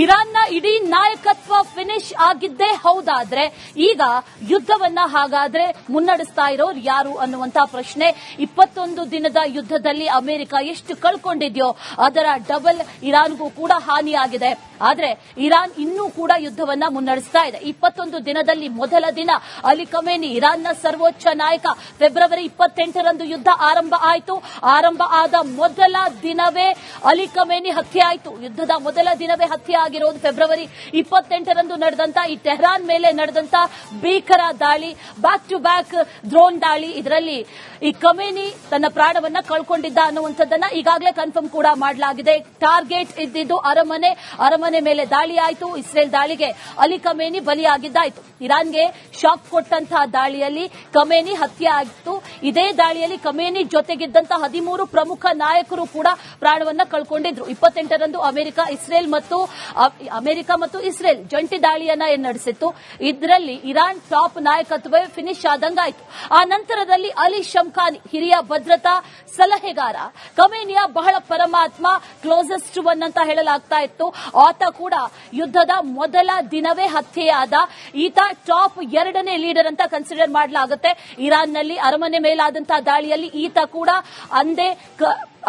ಇರಾನ್ನ ಇಡೀ ನಾಯಕತ್ವ ಫಿನಿಶ್ ಆಗಿದ್ದೇ ಹೌದಾದ್ರೆ ಈಗ ಯುದ್ಧವನ್ನ ಹಾಗಾದ್ರೆ ಮುನ್ನಡೆಸ್ತಾ ಇರೋರು ಯಾರು ಅನ್ನುವಂತ ಪ್ರಶ್ನೆ. 21 ದಿನದ ಯುದ್ಧದಲ್ಲಿ ಅಮೆರಿಕ ಎಷ್ಟು ಕಳ್ಕೊಂಡಿದ್ಯೋ ಅದರ ಡಬಲ್ ಇರಾನ್ಗೂ ಕೂಡ ಹಾನಿಯಾಗಿದೆ. ಆದ್ರೆ ಇರಾನ್ ಇನ್ನೂ ಕೂಡ ಯುದ್ಧವನ್ನ ಮುನ್ನಡೆಸ್ತಾ ಇದೆ. 21 ದಿನದಲ್ಲಿ ಮೊದಲ ದಿನ ಅಲಿ ಖಮೇನಿ ಇರಾನ್ನ ಸರ್ವೋಚ್ಚ ನಾಯಕ ಫೆಬ್ರವರಿ 28ರಂದು ಯುದ್ಧ ಆರಂಭ ಆಯಿತು. ಆರಂಭ ಆದ ಮೊದಲ ದಿನವೇ ಅಲಿ ಖಮೇನಿ ಹತ್ಯೆ ಆಯಿತು. ಯುದ್ಧದ ಮೊದಲ ದಿನವೇ ಹತ್ಯೆ ಆಗಿರೋದು ಫೆಬ್ರವರಿ 28ರಂದು ನಡೆದಂತ ಈ ಟೆಹರಾನ್ ಮೇಲೆ ನಡೆದಂತ ಭೀಕರ ದಾಳಿ, ಬ್ಯಾಕ್ ಟು ಬ್ಯಾಕ್ ಡ್ರೋನ್ ದಾಳಿ. ಇದರಲ್ಲಿ ಈ ಖಮೇನಿ ತನ್ನ ಪ್ರಾಣವನ್ನ ಕಳ್ಕೊಂಡಿದ್ದ ಅನ್ನುವಂಥದ್ದನ್ನ ಈಗಾಗಲೇ ಕನ್ಫರ್ಮ್ ಕೂಡ ಮಾಡಲಾಗಿದೆ. ಟಾರ್ಗೆಟ್ ಇದ್ದಿದ್ದು ಅರಮನೆ ಮೇಲೆ ದಾಳಿ ಆಯಿತು. ಇಸ್ರೇಲ್ ದಾಳಿಗೆ ಅಲಿ ಖಮೇನಿ ಬಲಿಯಾಗಿದ್ದಾಯಿತು. ಇರಾನ್ಗೆ ಶಾಕ್ ಕೊಟ್ಟಂತಹ ದಾಳಿಯಲ್ಲಿ ಖಮೇನಿ ಹತ್ಯೆ ಆಗಿತ್ತು. ಇದೇ ದಾಳಿಯಲ್ಲಿ ಖಮೇನಿ ಜೊತೆಗಿದ್ದಂತಹ 13 ಪ್ರಮುಖ ನಾಯಕರು ಕೂಡ ಪ್ರಾಣವನ್ನ ಕಳ್ಕೊಂಡಿದ್ರು. 28ರಂದು ಅಮೆರಿಕ ಮತ್ತು ಇಸ್ರೇಲ್ ಜಂಟಿ ದಾಳಿಯನ್ನ ನಡೆಸಿತ್ತು. ಇದರಲ್ಲಿ ಇರಾನ್ ಟಾಪ್ ನಾಯಕತ್ವವೇ ಫಿನಿಶ್ ಆದಂಗಾಯಿತು. ಆ ನಂತರದಲ್ಲಿ ಅಲಿ ಶಮ್ಖಾನಿ ಹಿರಿಯ ಭದ್ರತಾ ಸಲಹೆಗಾರ, ಖಮೇನಿಯ ಬಹಳ ಪರಮಾತ್ಮ, ಕ್ಲೋಸೆಸ್ಟ್ ಒನ್ ಅಂತ ಹೇಳಲಾಗ್ತಾ ಇತ್ತು. ಆತ ಕೂಡ ಯುದ್ಧದ ಮೊದಲ ದಿನವೇ ಹತ್ಯೆಯಾದ. ಈತ ಟಾಪ್ 2ನೇ ಲೀಡರ್ ಅಂತ ಕನ್ಸಿಡರ್ ಮಾಡಲಾಗುತ್ತೆ. ಇರಾನ್ನಲ್ಲಿ ಅರಮನೆ ಮೇಲಾದಂತಹ ದಾಳಿಯಲ್ಲಿ ಈತ ಕೂಡ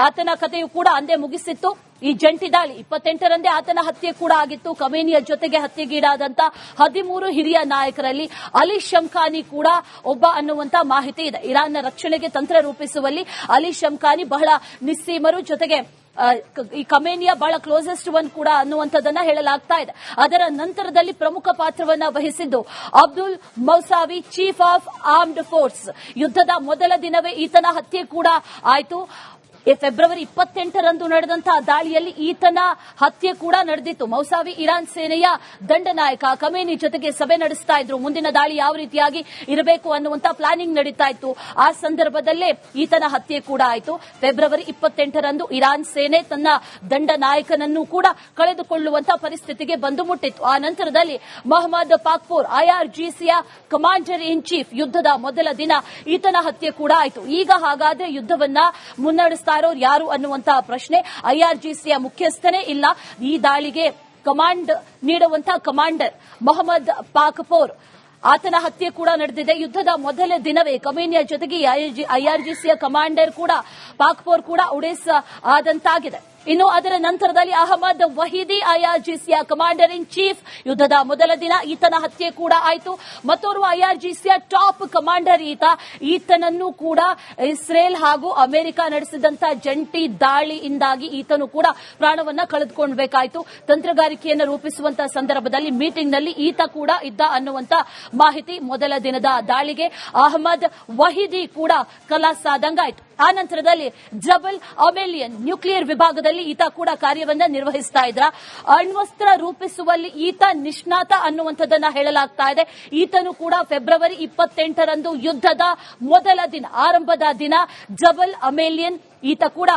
ಆತನ ಕಥೆಯು ಕೂಡ ಅಂದೇ ಮುಗಿಸಿತ್ತು. ಈ ಜಂಟಿ ದಾಳಿ 28ರಂದೇ ಆತನ ಹತ್ಯೆ ಕೂಡ ಆಗಿತ್ತು. ಖಮೇನಿಯ ಜೊತೆಗೆ ಹತ್ಯೆಗೀಡಾದಂತ 13 ಹಿರಿಯ ನಾಯಕರಲ್ಲಿ ಅಲಿ ಶಮ್ಖಾನಿ ಕೂಡ ಒಬ್ಬ ಅನ್ನುವಂತ ಮಾಹಿತಿ ಇದೆ. ಇರಾನ್ನ ರಕ್ಷಣೆಗೆ ತಂತ್ರ ರೂಪಿಸುವಲ್ಲಿ ಅಲಿ ಶಮ್ಖಾನಿ ಬಹಳ ನಿಸ್ಸೀಮರು, ಜೊತೆಗೆ ಈ ಖಮೇನಿಯ ಬಹಳ ಕ್ಲೋಸೆಸ್ಟ್ ಒನ್ ಕೂಡ ಅನ್ನುವಂಥದ್ದನ್ನ ಹೇಳಲಾಗ್ತಾ ಇದೆ. ಅದರ ನಂತರದಲ್ಲಿ ಪ್ರಮುಖ ಪಾತ್ರವನ್ನ ವಹಿಸಿದ್ದು Abdul Mousavi, chief of armed force. ಯುದ್ಧದ ಮೊದಲ ದಿನವೇ ಈತನ ಹತ್ಯೆ ಕೂಡ ಆಯಿತು. ಫೆಬ್ರವರಿ 28ರಂದು ನಡೆದಂತಹ ದಾಳಿಯಲ್ಲಿ ಈತನ ಹತ್ಯೆ ಕೂಡ ನಡೆದಿತ್ತು. ಮೌಸಾವಿ ಇರಾನ್ ಸೇನೆಯ ದಂಡನಾಯಕ. ಖಮೇನಿ ಜೊತೆಗೆ ಸಭೆ ನಡೆಸ್ತಾ ಇದ್ರು. ಮುಂದಿನ ದಾಳಿ ಯಾವ ರೀತಿಯಾಗಿ ಇರಬೇಕು ಅನ್ನುವಂತ ಪ್ಲಾನಿಂಗ್ ನಡೀತಾ ಇತ್ತು. ಆ ಸಂದರ್ಭದಲ್ಲೇ ಈತನ ಹತ್ಯೆ ಕೂಡ ಆಯಿತು. ಫೆಬ್ರವರಿ 28ರಂದು ಇರಾನ್ ಸೇನೆ ತನ್ನ ದಂಡನಾಯಕನನ್ನು ಕೂಡ ಕಳೆದುಕೊಳ್ಳುವಂತ ಪರಿಸ್ಥಿತಿಗೆ ಬಂದು ಮುಟ್ಟಿತ್ತು. ಆ ನಂತರದಲ್ಲಿ ಮೊಹಮ್ಮದ್ ಪಾಕ್ಪೋರ್, ಐಆರ್ಜಿಸಿಯ ಕಮಾಂಡರ್ ಇನ್ ಚೀಫ್, ಯುದ್ಧದ ಮೊದಲ ದಿನ ಈತನ ಹತ್ಯೆ ಕೂಡ ಆಯಿತು. ಈಗ ಹಾಗಾದ್ರೆ ಯುದ್ಧವನ್ನ ಮುನ್ನಡೆಸ್ತಾ ಇರೋರು ಯಾರು ಅನ್ನುವಂತಹ ಪ್ರಶ್ನೆ. ಐಆರ್ಜಿಸಿಯ ಮುಖ್ಯಸ್ಥನೇ ಇಲ್ಲ. ಈ ದಾಳಿಗೆ ಕಮಾಂಡ್ ನೀಡುವಂತಹ ಕಮಾಂಡರ್ ಮೊಹಮ್ಮದ್ ಪಾಕ್ಪೋರ್, ಆತನ ಹತ್ಯೆ ಕೂಡ ನಡೆದಿದೆ. ಯುದ್ಧದ ಮೊದಲ ದಿನವೇ ಖಮೇನಿಯ ಜೊತೆಗೆ ಐಆರ್ಜಿಸಿಯ ಕಮಾಂಡರ್ ಕೂಡ ಪಾಕ್ಪೋರ್ ಕೂಡ ಉಡೇಸ್ ಆದಂತಾಗಿದೆ. ಇನ್ನು ಅದರ ನಂತರದಲ್ಲಿ ಅಹಮದ್ ವಹೀದಿ, ಐಆರ್ಜಿಸಿಯ ಕಮಾಂಡರ್ ಇನ್ ಚೀಫ್, ಯುದ್ಧದ ಮೊದಲ ದಿನ ಈತನ ಹತ್ಯೆ ಕೂಡ ಆಯಿತು. ಮತ್ತೋರ್ವ ಐಆರ್ಜಿಸಿಯ ಟಾಪ್ ಕಮಾಂಡರ್ ಈತನನ್ನು ಕೂಡ ಇಸ್ರೇಲ್ ಹಾಗೂ ಅಮೆರಿಕ ನಡೆಸಿದಂತಹ ಜಂಟಿ ದಾಳಿಯಿಂದಾಗಿ ಈತನು ಕೂಡ ಪ್ರಾಣವನ್ನ ಕಳೆದುಕೊಳ್ಳಬೇಕಾಯಿತು. ತಂತ್ರಗಾರಿಕೆಯನ್ನು ರೂಪಿಸುವಂತಹ ಸಂದರ್ಭದಲ್ಲಿ ಮೀಟಿಂಗ್ನಲ್ಲಿ ಈತ ಕೂಡ ಇದ್ದ ಅನ್ನುವಂತ ಮಾಹಿತಿ. ಮೊದಲ ದಿನದ ದಾಳಿಗೆ ಅಹಮದ್ ವಹೀದಿ ಕೂಡ ಕಲಾಸಾದಂಗಾಯಿತು. ಆ ನಂತರದಲ್ಲಿ ಜಬಲ್ ಅಮೆಲಿಯನ್ ನ್ಯೂಕ್ಲಿಯರ್ ವಿಭಾಗದಲ್ಲಿ ಈತ ಕೂಡ ಕಾರ್ಯವನ್ನ ನಿರ್ವಹಿಸ್ತಾ ಇದ್ರ. ಅಣ್ವಸ್ತ್ರ ರೂಪಿಸುವಲ್ಲಿ ಈತ ನಿಷ್ಣಾತ ಅನ್ನುವಂಥದ್ದನ್ನ ಹೇಳಲಾಗ್ತಾ ಇದೆ. ಈತನು ಕೂಡ ಫೆಬ್ರವರಿ 28ರಂದು ಯುದ್ಧದ ಮೊದಲ ದಿನ, ಆರಂಭದ ದಿನ ಜಬಲ್ ಅಮೆಲಿಯನ್ ಈತ ಕೂಡ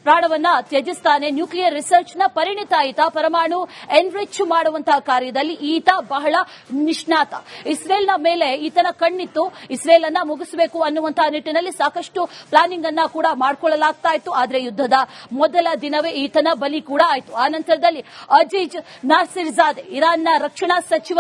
ಪ್ರಾಣವನ್ನ ತ್ಯಜಿಸ್ತಾನೆ. ನ್ಯೂಕ್ಲಿಯರ್ ರಿಸರ್ಚ್ ನ ಪರಿಣಿತ ಈತ. ಪರಮಾಣು ಎನ್ರಿಚ್ ಮಾಡುವಂತಹ ಕಾರ್ಯದಲ್ಲಿ ಈತ ಬಹಳ ನಿಷ್ಣಾತ. ಇಸ್ರೇಲ್ನ ಮೇಲೆ ಈತನ ಕಣ್ಣಿತ್ತು. ಇಸ್ರೇಲ್ ಅನ್ನ ಮುಗಿಸಬೇಕು ಅನ್ನುವಂತಹ ನಿಟ್ಟಿನಲ್ಲಿ ಸಾಕಷ್ಟು ಪ್ಲಾನಿಂಗ್ ಅನ್ನ ಕೂಡ ಮಾಡಿಕೊಳ್ಳಲಾಗ್ತಾ ಇತ್ತು. ಆದ್ರೆ ಯುದ್ಧದ ಮೊದಲ ದಿನವೇ ಈತನ ಬಲಿ ಕೂಡ ಆಯಿತು. ಆ ನಂತರದಲ್ಲಿ ಅಜೀಜ್ ನಾಸಿರ್ಜಾದೆ, ಇರಾನ್ನ ರಕ್ಷಣಾ ಸಚಿವ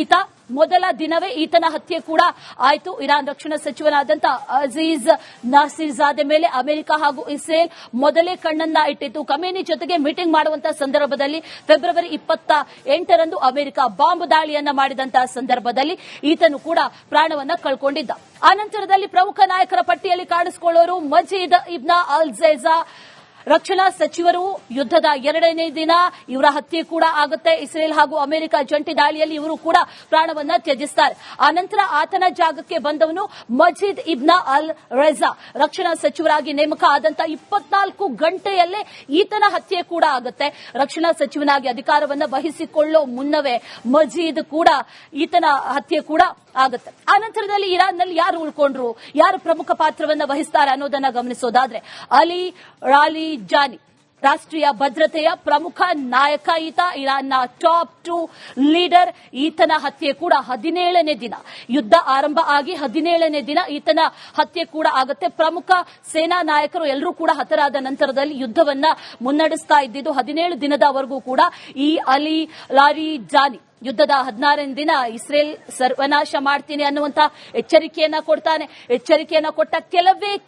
ಈತ. ಮೊದಲ ದಿನವೇ ಈತನ ಹತ್ಯೆ ಕೂಡ ಆಯಿತು. ಇರಾನ್ ರಕ್ಷಣಾ ಸಚಿವನಾದಂಥ ಅಜೀಜ್ ನಾಸಿರ್ಜಾದೆ ಮೇಲೆ ಅಮೆರಿಕ ಹಾಗೂ ಇಸ್ರೇಲ್ ಮೊದಲೇ ಕಣ್ಣನ್ನ ಇಟ್ಟಿತ್ತು. ಖಮೇನಿ ಜೊತೆಗೆ ಮೀಟಿಂಗ್ ಮಾಡುವಂತಹ ಸಂದರ್ಭದಲ್ಲಿ ಫೆಬ್ರವರಿ 28ರಂದು ಅಮೆರಿಕ ಬಾಂಬ್ ದಾಳಿಯನ್ನ ಮಾಡಿದಂತಹ ಸಂದರ್ಭದಲ್ಲಿ ಈತನು ಕೂಡ ಪ್ರಾಣವನ್ನ ಕಳ್ಕೊಂಡಿದ್ದ. ಆನಂತರದಲ್ಲಿ ಪ್ರಮುಖ ನಾಯಕರ ಪಟ್ಟಿಯಲ್ಲಿ ಕಾಣಿಸಿಕೊಳ್ಳೋರು ಮಜೀದ್ ಇಬ್ನ ಅಲ್ ಜೈಜಾ, ರಕ್ಷಣಾ ಸಚಿವರು. ಯುದ್ಧದ 2ನೇ ದಿನ ಇವರ ಹತ್ಯೆ ಕೂಡ ಆಗುತ್ತೆ. ಇಸ್ರೇಲ್ ಹಾಗೂ ಅಮೆರಿಕ ಜಂಟಿ ದಾಳಿಯಲ್ಲಿ ಇವರು ಕೂಡ ಪ್ರಾಣವನ್ನ ತ್ಯಜಿಸ್ತಾರೆ. ಆನಂತರ ಆತನ ಜಾಗಕ್ಕೆ ಬಂದವನು ಮಜೀದ್ ಇಬ್ನ ಅಲ್ ರೆಜಾ, ರಕ್ಷಣಾ ಸಚಿವರಾಗಿ ನೇಮಕ ಆದಂತ 24 ಗಂಟೆಯಲ್ಲೇ ಈತನ ಹತ್ಯೆ ಕೂಡ ಆಗುತ್ತೆ. ರಕ್ಷಣಾ ಸಚಿವನಾಗಿ ಅಧಿಕಾರವನ್ನ ವಹಿಸಿಕೊಳ್ಳೋ ಮುನ್ನವೇ ಮಜೀದ್ ಕೂಡ ಈತನ ಹತ್ಯೆ ಕೂಡ ಆಗುತ್ತೆ. ಆನಂತರದಲ್ಲಿ ಇರಾನ್ನಲ್ಲಿ ಯಾರು ಉಳ್ಕೊಂಡ್ರು, ಯಾರು ಪ್ರಮುಖ ಪಾತ್ರವನ್ನ ವಹಿಸ್ತಾರೆ ಅನ್ನೋದನ್ನ ಗಮನಿಸೋದಾದ್ರೆ ಅಲಿ ರಾಲಿ ಜಾನಿ, ರಾಷ್ಟ್ರೀಯ ಭದ್ರತೆಯ ಪ್ರಮುಖ ನಾಯಕ ಈತ, ಇರಾನ್ನ ಟಾಪ್ 2 ಲೀಡರ್. ಈತನ ಹತ್ಯೆ ಕೂಡ 17ನೇ ದಿನ, ಯುದ್ಧ ಆರಂಭ ಆಗಿ 17ನೇ ದಿನ ಈತನ ಹತ್ಯೆ ಕೂಡ ಆಗುತ್ತೆ. ಪ್ರಮುಖ ಸೇನಾ ನಾಯಕರು ಎಲ್ಲರೂ ಕೂಡ ಹತರಾದ ನಂತರದಲ್ಲಿ ಯುದ್ಧವನ್ನ ಮುನ್ನಡೆಸ್ತಾ ಇದ್ದಿದ್ದು 17 ದಿನದವರೆಗೂ ಕೂಡ. ಈ ಅಲಿ ಲಾರಿಜಾನಿ ಯುದ್ಧದ 16ನೇ ದಿನ ಇಸ್ರೇಲ್ ಸರ್ವನಾಶ ಮಾಡ್ತೀನಿ ಅನ್ನುವಂತ ಎಚ್ಚರಿಕೆಯನ್ನ ಕೊಡ್ತಾನೆ. ಎಚ್ಚರಿಕೆಯನ್ನ ಕೊಟ್ಟ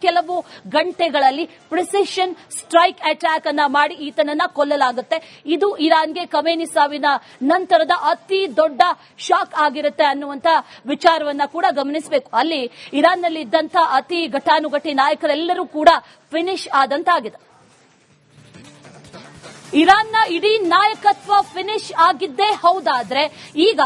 ಕೆಲವು ಗಂಟೆಗಳಲ್ಲಿ ಪ್ರಿಸಿಷನ್ ಸ್ಟ್ರೈಕ್ ಅಟ್ಯಾಕ್ ಅನ್ನ ಮಾಡಿ ಈತನನ್ನ ಕೊಲ್ಲಲಾಗುತ್ತೆ. ಇದು ಇರಾನ್ಗೆ ಖಮೇನಿ ಸಾವಿನ ನಂತರದ ಅತಿ ದೊಡ್ಡ ಶಾಕ್ ಆಗಿರುತ್ತೆ ಅನ್ನುವಂತ ವಿಚಾರವನ್ನ ಕೂಡ ಗಮನಿಸಬೇಕು. ಅಲ್ಲಿ ಇರಾನ್ನಲ್ಲಿ ಇದ್ದಂತ ಅತಿ ಘಟಾನುಘಟಿ ನಾಯಕರೆಲ್ಲರೂ ಕೂಡ ಫಿನಿಶ್ ಆದಂತಾಗಿದೆ. ಇರಾನ್ನ ಇಡೀ ನಾಯಕತ್ವ ಫಿನಿಶ್ ಆಗಿದ್ದೇ ಹೌದಾದ್ರೆ ಈಗ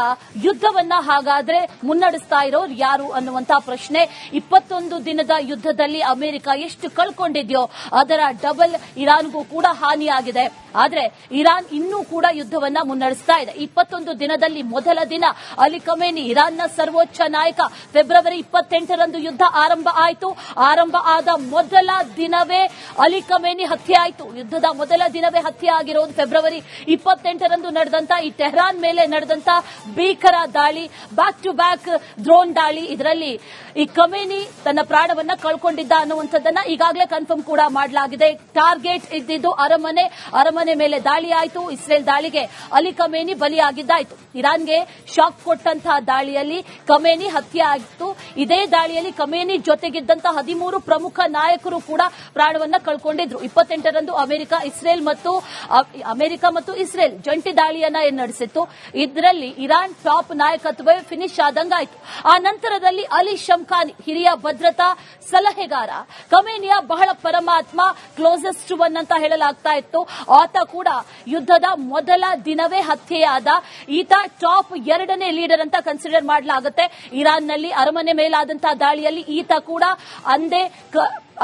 ಯುದ್ಧವನ್ನ ಹಾಗಾದ್ರೆ ಮುನ್ನಡೆಸ್ತಾ ಇರೋರು ಯಾರು ಅನ್ನುವಂತ ಪ್ರಶ್ನೆ. 21 ದಿನದ ಯುದ್ಧದಲ್ಲಿ ಅಮೆರಿಕ ಎಷ್ಟು ಕಳ್ಕೊಂಡಿದ್ಯೋ ಅದರ ಡಬಲ್ ಇರಾನ್ಗೂ ಕೂಡ ಹಾನಿಯಾಗಿದೆ. ಆದ್ರೆ ಇರಾನ್ ಇನ್ನೂ ಕೂಡ ಯುದ್ಧವನ್ನ ಮುನ್ನಡೆಸ್ತಾ ಇದೆ. 21 ದಿನದಲ್ಲಿ ಮೊದಲ ದಿನ ಅಲಿ ಖಮೇನಿ, ಇರಾನ್ನ ಸರ್ವೋಚ್ಚ ನಾಯಕ, ಫೆಬ್ರವರಿ 28ರಂದು ಯುದ್ಧ ಆರಂಭ ಆಯಿತು. ಆರಂಭ ಆದ ಮೊದಲ ದಿನವೇ ಅಲಿ ಖಮೇನಿ ಹತ್ಯೆ ಆಯಿತು. ಯುದ್ಧದ ಮೊದಲ ದಿನವೇ ಹತ್ಯೆ ಆಗಿರೋದು ಫೆಬ್ರವರಿ 28ರಂದು ನಡೆದಂತ ಈ ಟೆಹರಾನ್ ಮೇಲೆ ನಡೆದಂತ ಭೀಕರ ದಾಳಿ, ಬ್ಯಾಕ್ ಟು ಬ್ಯಾಕ್ ಡ್ರೋನ್ ದಾಳಿ. ಇದರಲ್ಲಿ ಈ ಖಮೇನಿ ತನ್ನ ಪ್ರಾಣವನ್ನ ಕಳ್ಕೊಂಡಿದ್ದ ಅನ್ನುವಂಥದ್ದನ್ನ ಈಗಾಗಲೇ ಕನ್ಫರ್ಮ್ ಕೂಡ ಮಾಡಲಾಗಿದೆ. ಟಾರ್ಗೆಟ್ ಇದ್ದಿದ್ದು ಅರಮನೆ ಮೇಲೆ ದಾಳಿ ಆಯಿತು. ಇಸ್ರೇಲ್ ದಾಳಿಗೆ ಅಲಿ ಖಮೇನಿ ಬಲಿಯಾಗಿದ್ದಾಯಿತು. ಇರಾನ್ಗೆ ಶಾಕ್ ಕೊಟ್ಟಂತಹ ದಾಳಿಯಲ್ಲಿ ಖಮೇನಿ ಹತ್ಯೆ ಆಗಿತ್ತು. ಇದೇ ದಾಳಿಯಲ್ಲಿ ಖಮೇನಿ ಜೊತೆಗಿದ್ದಂತ 13 ಪ್ರಮುಖ ನಾಯಕರು ಕೂಡ ಪ್ರಾಣವನ್ನ ಕಳ್ಕೊಂಡಿದ್ರು. 28ರಂದು ಅಮೆರಿಕ ಮತ್ತು ಇಸ್ರೇಲ್ ಜಂಟಿ ದಾಳಿಯನ್ನ ನಡೆಸಿತ್ತು. ಇದರಲ್ಲಿ ಇರಾನ್ ಟಾಪ್ ನಾಯಕತ್ವವೇ ಫಿನಿಶ್ ಆದಂಗಾಯಿತು. ಆ ನಂತರದಲ್ಲಿ ಅಲಿ ಶಮ್ಖಾನಿ, ಹಿರಿಯ ಭದ್ರತಾ ಸಲಹೆಗಾರ, ಖಮೇನಿಯ ಬಹಳ ಪರಮಾತ್ಮ, ಕ್ಲೋಸೆಸ್ಟ್ ಒನ್ ಅಂತ ಹೇಳಲಾಗ್ತಾ ಇತ್ತು. ಆತ ಕೂಡ ಯುದ್ಧದ ಮೊದಲ ದಿನವೇ ಹತ್ಯೆಯಾದ. ಈತ ಟಾಪ್ 2ನೇ ಲೀಡರ್ ಅಂತ ಕನ್ಸಿಡರ್ ಮಾಡಲಾಗುತ್ತೆ. ಇರಾನ್ನಲ್ಲಿ ಅರಮನೆ ಮೇಲಾದಂತಹ ದಾಳಿಯಲ್ಲಿ ಈತ ಕೂಡ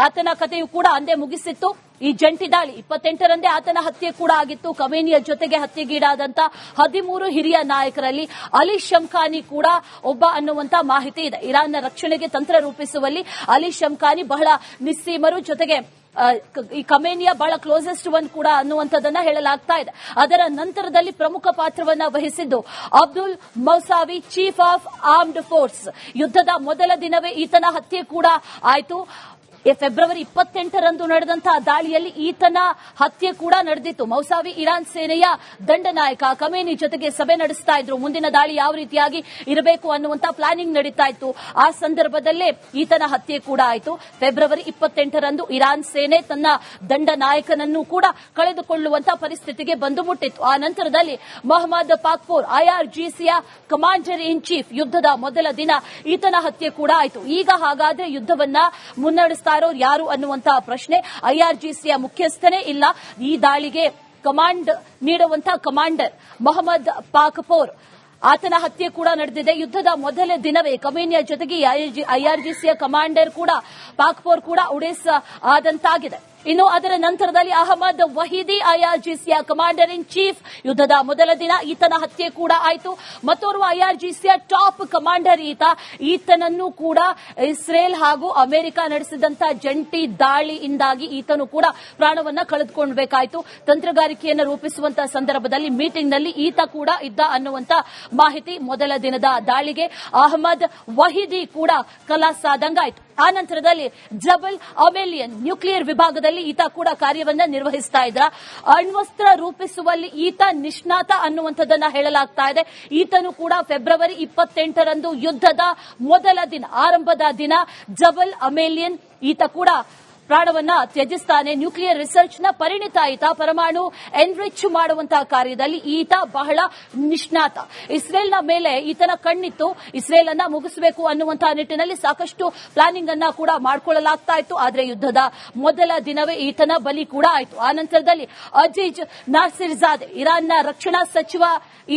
ಆತನ ಕಥೆಯು ಕೂಡ ಅಂದೇ ಮುಗಿಸಿತ್ತು. ಈ ಜಂಟಿ ದಾಳಿ 28ರಂದೇ ಆತನ ಹತ್ಯೆ ಕೂಡ ಆಗಿತ್ತು. ಖಮೇನಿಯ ಜೊತೆಗೆ ಹತ್ಯೆಗೀಡಾದಂತ 13 ಹಿರಿಯ ನಾಯಕರಲ್ಲಿ ಅಲಿ ಶಮ್ಖಾನಿ ಕೂಡ ಒಬ್ಬ ಅನ್ನುವಂತ ಮಾಹಿತಿ ಇದೆ. ಇರಾನ್ನ ರಕ್ಷಣೆಗೆ ತಂತ್ರ ರೂಪಿಸುವಲ್ಲಿ ಅಲಿ ಶಮ್ಖಾನಿ ಬಹಳ ನಿಸ್ಸೀಮರು, ಜೊತೆಗೆ ಈ ಖಮೇನಿಯ ಬಹಳ ಕ್ಲೋಸೆಸ್ಟ್ ಒನ್ ಕೂಡ ಅನ್ನುವಂಥದ್ದನ್ನ ಹೇಳಲಾಗ್ತಾ ಇದೆ. ಅದರ ನಂತರದಲ್ಲಿ ಪ್ರಮುಖ ಪಾತ್ರವನ್ನ ವಹಿಸಿದ್ದು Abdul Mousavi, chief of armed force. ಯುದ್ಧದ ಮೊದಲ ದಿನವೇ ಈತನ ಹತ್ಯೆ ಕೂಡ ಆಯಿತು. ಫೆಬ್ರವರಿ 28ರಂದು ನಡೆದಂತಹ ದಾಳಿಯಲ್ಲಿ ಈತನ ಹತ್ಯೆ ಕೂಡ ನಡೆದಿತ್ತು. ಮೌಸಾವಿ ಇರಾನ್ ಸೇನೆಯ ದಂಡನಾಯಕ. ಖಮೇನಿ ಜೊತೆಗೆ ಸಭೆ ನಡೆಸ್ತಾ ಇದ್ರು. ಮುಂದಿನ ದಾಳಿ ಯಾವ ರೀತಿಯಾಗಿ ಇರಬೇಕು ಅನ್ನುವಂತ ಪ್ಲಾನಿಂಗ್ ನಡೀತಾ ಇತ್ತು. ಆ ಸಂದರ್ಭದಲ್ಲೇ ಈತನ ಹತ್ಯೆ ಕೂಡ ಆಯಿತು. ಫೆಬ್ರವರಿ 28ರಂದು ಇರಾನ್ ಸೇನೆ ತನ್ನ ದಂಡನಾಯಕನನ್ನು ಕೂಡ ಕಳೆದುಕೊಳ್ಳುವಂತ ಪರಿಸ್ಥಿತಿಗೆ ಬಂದು ಮುಟ್ಟಿತ್ತು. ಆ ನಂತರದಲ್ಲಿ ಮೊಹಮ್ಮದ್ ಪಾಕ್ಪೋರ್, ಐಆರ್ಜಿಸಿಯ ಕಮಾಂಡರ್ ಇನ್ ಚೀಫ್, ಯುದ್ಧದ ಮೊದಲ ದಿನ ಈತನ ಹತ್ಯೆ ಕೂಡ ಆಯಿತು. ಈಗ ಹಾಗಾದ್ರೆ ಯುದ್ಧವನ್ನ ಮುನ್ನಡೆಸ್ತಾ ಇರೋರು ಯಾರು ಅನ್ನುವಂತಹ ಪ್ರಶ್ನೆ. ಐಆರ್ಜಿಸಿಯ ಮುಖ್ಯಸ್ಥನೇ ಇಲ್ಲ. ಈ ದಾಳಿಗೆ ಕಮಾಂಡ್ ನೀಡುವಂತಹ ಕಮಾಂಡರ್ ಮೊಹಮ್ಮದ್ ಪಾಕ್ಪೋರ್, ಆತನ ಹತ್ಯೆ ಕೂಡ ನಡೆದಿದೆ. ಯುದ್ಧದ ಮೊದಲ ದಿನವೇ ಖಮೇನಿಯ ಜೊತೆಗೆ ಐಆರ್ಜಿಸಿಯ ಕಮಾಂಡರ್ ಕೂಡ ಪಾಕ್ಪೋರ್ ಕೂಡ ಉಡೇಸ್ ಆದಂತಾಗಿದೆ. ಇನ್ನು ಅದರ ನಂತರದಲ್ಲಿ ಅಹಮದ್ ವಹೀದಿ, ಐಆರ್ಜಿಸಿಯ ಕಮಾಂಡರ್ ಇನ್ ಚೀಫ್, ಯುದ್ಧದ ಮೊದಲ ದಿನ ಈತನ ಹತ್ಯೆ ಕೂಡ ಆಯಿತು. ಮತ್ತೋರ್ವ ಐಆರ್ಜಿಸಿಯ ಟಾಪ್ ಕಮಾಂಡರ್ ಈತನನ್ನು ಕೂಡ ಇಸ್ರೇಲ್ ಹಾಗೂ ಅಮೆರಿಕ ನಡೆಸಿದಂತಹ ಜಂಟಿ ದಾಳಿಯಿಂದಾಗಿ ಈತನು ಕೂಡ ಪ್ರಾಣವನ್ನ ಕಳೆದುಕೊಳ್ಳಬೇಕಾಯಿತು. ತಂತ್ರಗಾರಿಕೆಯನ್ನು ರೂಪಿಸುವಂತಹ ಸಂದರ್ಭದಲ್ಲಿ ಮೀಟಿಂಗ್ನಲ್ಲಿ ಈತ ಕೂಡ ಇದ್ದ ಅನ್ನುವಂತ ಮಾಹಿತಿ. ಮೊದಲ ದಿನದ ದಾಳಿಗೆ ಅಹಮದ್ ವಹೀದಿ ಕೂಡ ಕಲಾಸಾದಂಗಾಯಿತು. ಆ ನಂತರದಲ್ಲಿ ಜಬಲ್ ಅಮೆಲಿಯನ್ ನ್ಯೂಕ್ಲಿಯರ್ ವಿಭಾಗದಲ್ಲಿ ಈತ ಕೂಡ ಕಾರ್ಯವನ್ನ ನಿರ್ವಹಿಸ್ತಾ ಇದ್ರ. ಅಣ್ವಸ್ತ್ರ ರೂಪಿಸುವಲ್ಲಿ ಈತ ನಿಷ್ಣಾತ ಅನ್ನುವಂಥದ್ದನ್ನ ಹೇಳಲಾಗ್ತಾ ಇದೆ. ಈತನು ಕೂಡ ಫೆಬ್ರವರಿ 28ರಂದು ಯುದ್ಧದ ಮೊದಲ ದಿನ, ಆರಂಭದ ದಿನ ಜಬಲ್ ಅಮೆಲಿಯನ್ ಈತ ಕೂಡ ಪ್ರಾಣವನ್ನ ತ್ಯಜಿಸ್ತಾನೆ. ನ್ಯೂಕ್ಲಿಯರ್ ರಿಸರ್ಚ್ ನ ಪರಿಣಿತ ಈತ. ಪರಮಾಣು ಎನ್ರಿಚ್ ಮಾಡುವಂತಹ ಕಾರ್ಯದಲ್ಲಿ ಈತ ಬಹಳ ನಿಷ್ಣಾತ. ಇಸ್ರೇಲ್ನ ಮೇಲೆ ಈತನ ಕಣ್ಣಿತ್ತು. ಇಸ್ರೇಲ್ ಅನ್ನ ಮುಗಿಸಬೇಕು ಅನ್ನುವಂತಹ ನಿಟ್ಟಿನಲ್ಲಿ ಸಾಕಷ್ಟು ಪ್ಲಾನಿಂಗ್ ಅನ್ನ ಕೂಡ ಮಾಡಿಕೊಳ್ಳಲಾಗ್ತಾ ಇತ್ತು. ಆದರೆ ಯುದ್ಧದ ಮೊದಲ ದಿನವೇ ಈತನ ಬಲಿ ಕೂಡ ಆಯಿತು. ಆ ನಂತರದಲ್ಲಿ ಅಜೀಜ್ ನಾಸಿರ್ಜಾದೆ, ಇರಾನ್ನ ರಕ್ಷಣಾ ಸಚಿವ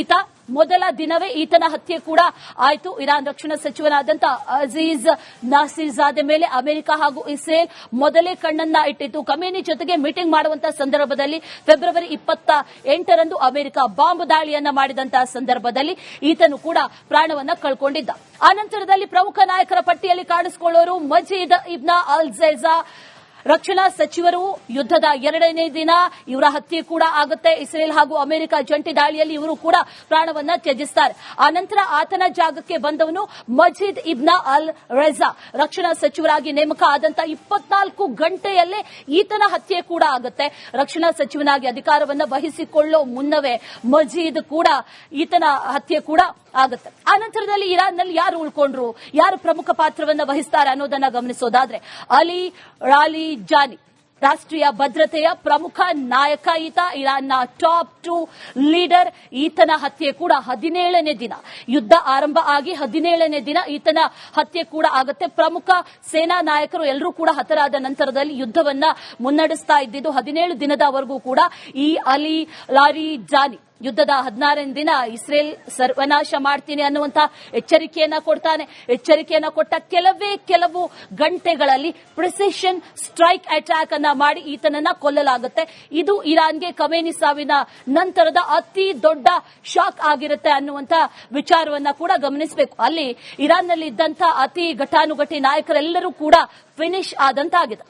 ಈತ. ಮೊದಲ ದಿನವೇ ಈತನ ಹತ್ಯೆ ಕೂಡ ಆಯಿತು. ಇರಾನ್ ರಕ್ಷಣಾ ಸಚಿವನಾದಂತಹ ಅಜೀಜ್ ನಾಸಿರ್ಜಾದೆ ಮೇಲೆ ಅಮೆರಿಕ ಹಾಗೂ ಇಸ್ರೇಲ್ ಮೊದಲೇ ಕಣ್ಣನ್ನ ಇಟ್ಟಿತ್ತು. ಖಮೇನಿ ಜೊತೆಗೆ ಮೀಟಿಂಗ್ ಮಾಡುವಂತಹ ಸಂದರ್ಭದಲ್ಲಿ ಫೆಬ್ರವರಿ 28ರಂದು ಅಮೆರಿಕ ಬಾಂಬ್ ದಾಳಿಯನ್ನ ಮಾಡಿದಂತಹ ಸಂದರ್ಭದಲ್ಲಿ ಈತನು ಕೂಡ ಪ್ರಾಣವನ್ನ ಕಳ್ಕೊಂಡಿದ್ದ. ಆ ನಂತರದಲ್ಲಿ ಪ್ರಮುಖ ನಾಯಕರ ಪಟ್ಟಿಯಲ್ಲಿ ಕಾಣಿಸಿಕೊಳ್ಳೋರು ಮಜೀದ್ ಇಬ್ನ ಅಲ್ ಜೈಜಾ, ರಕ್ಷಣಾ ಸಚಿವರು ಯುದ್ಧದ 2ನೇ ದಿನ ಇವರ ಹತ್ಯೆ ಕೂಡ ಆಗುತ್ತೆ. ಇಸ್ರೇಲ್ ಹಾಗೂ ಅಮೆರಿಕ ಜಂಟಿ ದಾಳಿಯಲ್ಲಿ ಇವರು ಕೂಡ ಪ್ರಾಣವನ್ನ ತ್ಯಜಿಸುತ್ತಾರೆ. ಆನಂತರ ಆತನ ಜಾಗಕ್ಕೆ ಬಂದವನು ಮಜೀದ್ ಇಬ್ನ ಅಲ್ ರೆಜಾ ರಕ್ಷಣಾ ಸಚಿವರಾಗಿ ನೇಮಕ ಆದಂತ 24 ಗಂಟೆಯಲ್ಲೇ ಈತನ ಹತ್ಯೆ ಕೂಡ ಆಗುತ್ತೆ. ರಕ್ಷಣಾ ಸಚಿವನಾಗಿ ಅಧಿಕಾರವನ್ನ ವಹಿಸಿಕೊಳ್ಳೋ ಮುನ್ನವೇ ಮಜೀದ್ ಕೂಡ ಈತನ ಹತ್ಯೆ ಕೂಡ ಆಗುತ್ತೆ. ಆನಂತರದಲ್ಲಿ ಇರಾನ್ನಲ್ಲಿ ಯಾರು ಉಳ್ಕೊಂಡ್ರು, ಯಾರು ಪ್ರಮುಖ ಪಾತ್ರವನ್ನ ವಹಿಸ್ತಾರೆ ಅನ್ನೋದನ್ನ ಗಮನಿಸೋದಾದ್ರೆ ಅಲಿ ರಾಲಿಜಾನಿ ರಾಷ್ಟ್ರೀಯ ಭದ್ರತೆಯ ಪ್ರಮುಖ ನಾಯಕ ಈತ, ಇರಾನ್ನ ಟಾಪ್ 2 ಲೀಡರ್. ಈತನ ಹತ್ಯೆ ಕೂಡ 17ನೇ ದಿನ, ಯುದ್ಧ ಆರಂಭ ಆಗಿ 17ನೇ ದಿನ ಈತನ ಹತ್ಯೆ ಕೂಡ ಆಗುತ್ತೆ. ಪ್ರಮುಖ ಸೇನಾ ನಾಯಕರು ಎಲ್ಲರೂ ಕೂಡ ಹತರಾದ ನಂತರದಲ್ಲಿ ಯುದ್ಧವನ್ನ ಮುನ್ನಡೆಸ್ತಾ ಇದ್ದಿದ್ದು 17 ದಿನದವರೆಗೂ ಕೂಡ ಈ ಅಲಿ ಲಾರಿಜಾನಿ ಯುದ್ಧದ 16ನೇ ದಿನ ಇಸ್ರೇಲ್ ಸರ್ವನಾಶ ಮಾಡ್ತೀನಿ ಅನ್ನುವಂತ ಎಚ್ಚರಿಕೆಯನ್ನ ಕೊಡ್ತಾನೆ. ಎಚ್ಚರಿಕೆಯನ್ನ ಕೊಟ್ಟ ಕೆಲವು ಗಂಟೆಗಳಲ್ಲಿ ಪ್ರಿಸಿಷನ್ ಸ್ಟ್ರೈಕ್ ಅಟ್ಯಾಕ್ ಅನ್ನ ಮಾಡಿ ಈತನನ್ನ ಕೊಲ್ಲಲಾಗುತ್ತೆ. ಇದು ಇರಾನ್ಗೆ ಖಮೇನಿ ಸಾವಿನ ನಂತರದ ಅತಿ ದೊಡ್ಡ ಶಾಕ್ ಆಗಿರುತ್ತೆ ಅನ್ನುವಂತ ವಿಚಾರವನ್ನ ಕೂಡ ಗಮನಿಸಬೇಕು. ಅಲ್ಲಿ ಇರಾನ್ನಲ್ಲಿ ಇದ್ದಂತ ಅತಿ ಘಟಾನುಘಟಿ ನಾಯಕರೆಲ್ಲರೂ ಕೂಡ ಫಿನಿಶ್ ಆದಂತಾಗಿದೆ.